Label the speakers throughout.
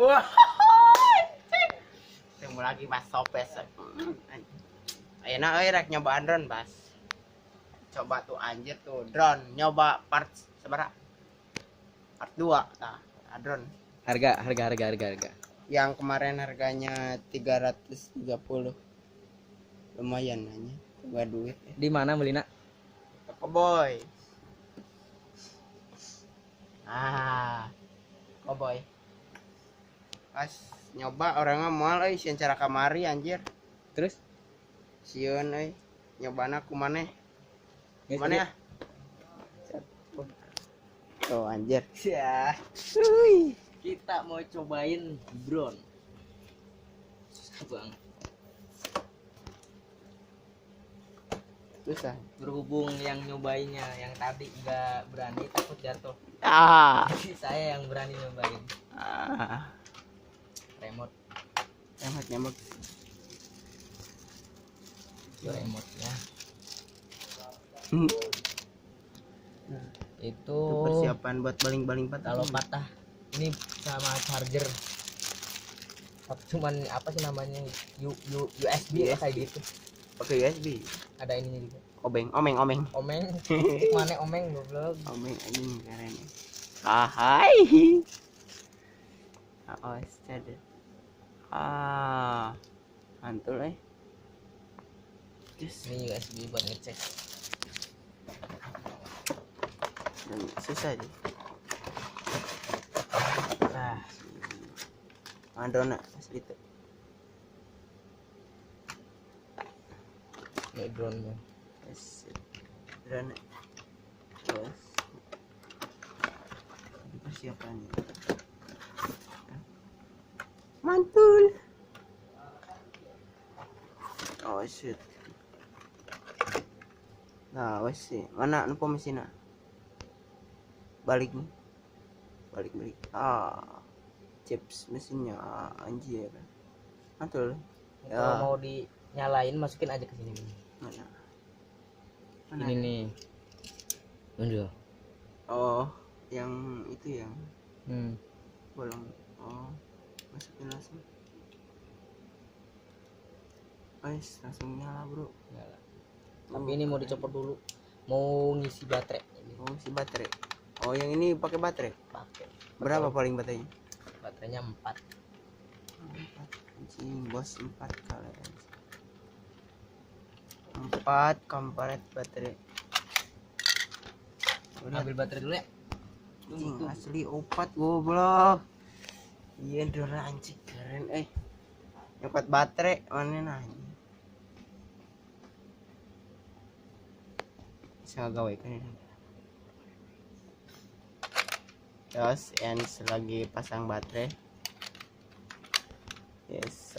Speaker 1: Wah. Temu lagi pas sopes. Ayeuna euy rek nyobaan drone, Bas. Coba tuh anjir tuh drone nyoba part seberapa? Part 2 tah, drone.
Speaker 2: Harga.
Speaker 1: Yang kemarin harganya 330. Lumayan nanya. Gua duit.
Speaker 2: Di mana Melina?
Speaker 1: Toko boy. Koboy. Pas nyoba orangnya moal euy sieun cara kamari anjir.
Speaker 2: Terus
Speaker 1: Sieun euy. Nyobana kumaneh.
Speaker 2: Geus
Speaker 1: Kumaneh
Speaker 2: aja.
Speaker 1: ah. Tuh anjir.
Speaker 2: Ya. Kita mau cobain drone. Susah banget.
Speaker 1: Susah.
Speaker 2: Berhubung yang nyobainnya yang tadi nggak berani takut jatuh. Jadi saya yang berani nyobain. Remote.
Speaker 1: Nyamuk.
Speaker 2: Remote-nya. Itu
Speaker 1: Itu persiapan buat baling-baling patah.
Speaker 2: kalau patah ini sama charger. Cuman apa sih namanya USB ya kayak gitu.
Speaker 1: Pakai USB.
Speaker 2: Ada ininya juga.
Speaker 1: Omeng.
Speaker 2: Omeng. Mana omeng goblok.
Speaker 1: Omeng anjing keren. Hai. Oh, steady. Mantul
Speaker 2: Ini USB buat ngecek.
Speaker 1: Susah deh. Drone asli itu.
Speaker 2: Ini drone-nya.
Speaker 1: Drone. Terus persiapannya. Mantul. Oh shit. Nah, wes sih. Mana nu mesinna? Balik nih. Balik. Chips mesinnya anjir. Mantul.
Speaker 2: Kalau mau dinyalain masukin aja ke sini.
Speaker 1: Mana?
Speaker 2: Ini nih. Mundur.
Speaker 1: Oh, yang itu yang bolong. Oh, masukin langsung. Langsung nyala, Bro.
Speaker 2: Nyala. Tapi ini mau dicopot dulu. Mau ngisi baterai.
Speaker 1: Oh, ngisi baterai. Oh, yang ini pakai baterai.
Speaker 2: Pakai.
Speaker 1: Berapa paling baterainya?
Speaker 2: Baterainya 4.
Speaker 1: 4. Anjing, bos 4 kali. 4 komplit baterai.
Speaker 2: Ambil baterai dulu ya.
Speaker 1: Anjing, asli 4 goblok. Iya, drone anjing keren Dapat baterai mana nanya. Bisa gawe kan ini. Terus lagi pasang baterai. Yes.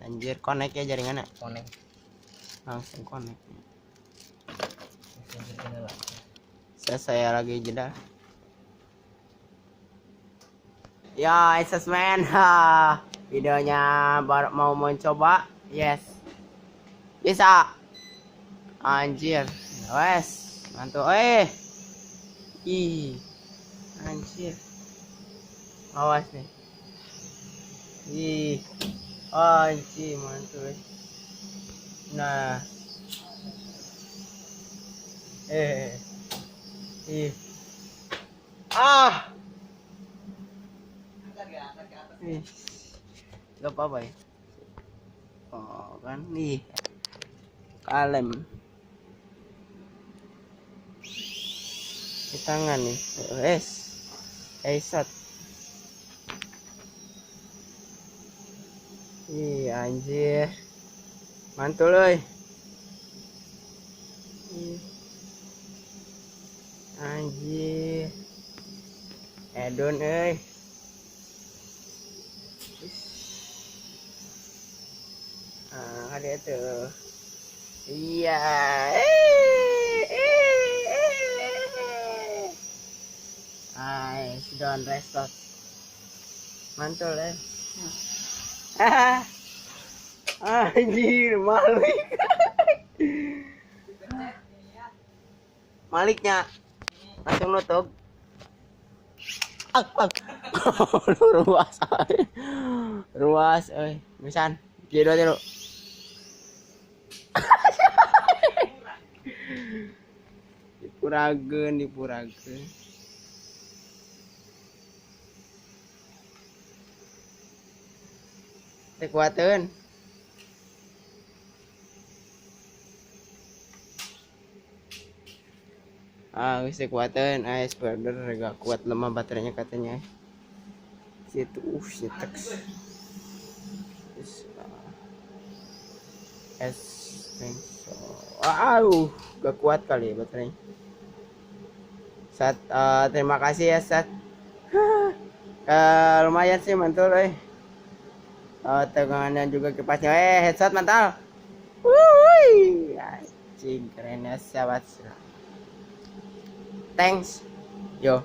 Speaker 1: Anjir connect ya jaringannya.
Speaker 2: Connect.
Speaker 1: Langsung connect.
Speaker 2: Lah.
Speaker 1: Saya lagi jeda. Ya, assessment. Videonya baru mau mencoba. Yes. Bisa. Anjir. Wes, mantul. Anjir. Awas nih. Anjir, mantul. Nah. Gak apa-apa ya. Oh kan nih kalem di tangan nih. Shot. Anjir mantul anjir edon ada tuh. Iya. Don restot. Mantul Anjir, Maliknya langsung nutup. ruas ay. Ruas euy misan kieu dulu dipurageun teh kuateun geus teh kuateun spider agak kuat lemah baterainya katanya situ nyetek es gak kuat kali ya baterainya Sat terima kasih ya Sat lumayan sih mantul tegangannya juga kipasnya headset mantul wuih anjing keren ya sahabat thanks yo